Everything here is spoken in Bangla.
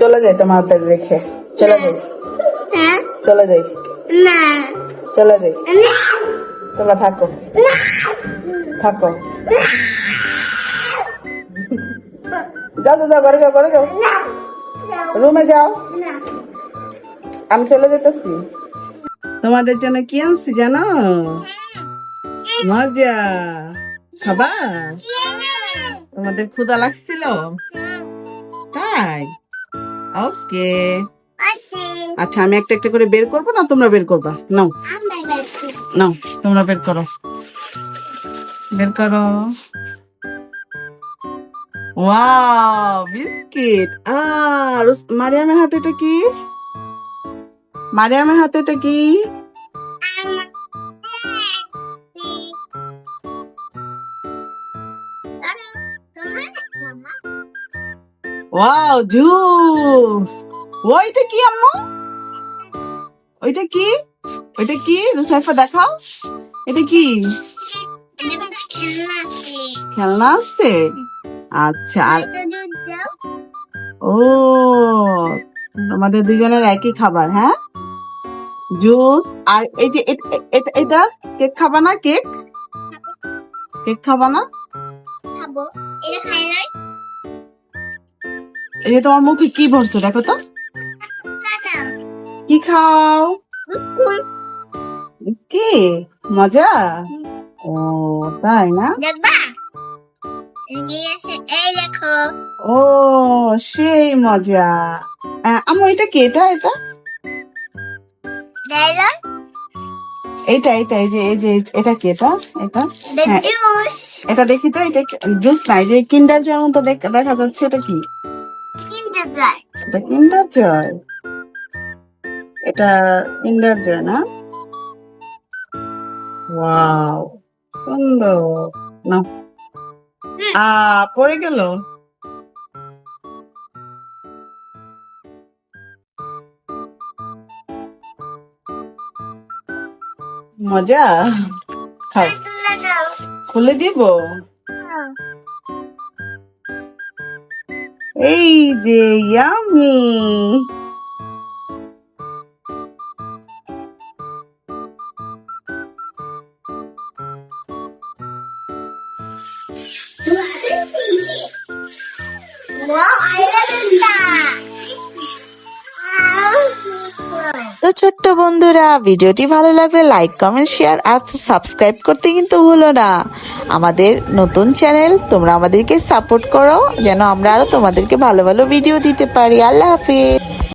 চলে যাই তোমাদের রেখে, চলে যাই, চলে যাই, চলে যাই, তোমরা থাকো, থাকো, যাও যাও যাও, ঘরে যাও, ঘরে যাও, রুমে যাও, আমি চলে যেতেছি। তোমাদের জন্য কি আনছি জানো? মজা খাবা? তোমাদের ক্ষুধা লাগছিল তাই? ওকে, আচ্ছা আমি একটা একটা করে বের করবো না তোমরা বের করবা? নাও নাও, তোমরা বের করো, বের করো। Wow, biscuit. আর মারিয়ামের হাতে এটা কি? মারিয়ামের হাতে এটা কি? Wow, juice. ওইটা কি আম্মু? ওইটা কি? ওইটা কি রুসাইফা দেখাও, এটা কি? খেলনা আছে। আচ্ছা, আর ও তোমাদের দুজনের একই খাবার, হ্যাঁ? জুস। আর এই যে এটা কেক খাবা না? কেক, কেক খাবা না? এই যে তোমার মুখে কি ভরছো দেখো তো, কি খাও? কি মজা? ও তাই না? ও সেই মজা। আম্মু এটা কি? এটা এটা এইটা এইটা এই যে এটা কি? এটা এটা হ্যাঁ, এটা দেখি তো, এটা জুস না, এই যে কিন্ডার জয়ের মতো দেখা যাচ্ছে, এটা কি? এটা কিন্ডার জয়, এটা কিন্ডার জয় না? ওয়াও, সুন্দর। না পড়ে গেল। মজা, খাও, খুলে দিব। এই যে ইয়ামি। তো ছোট্ট বন্ধুরা, ভিডিওটি ভালো লাগলে লাইক কমেন্ট শেয়ার আর সাবস্ক্রাইব করতে কিন্তু ভুলো না। আমাদের নতুন চ্যানেল, তোমরা আমাদেরকে সাপোর্ট করো যেন আমরা আরো তোমাদেরকে ভালো ভালো ভিডিও দিতে পারি। আল্লাহ হাফিজ।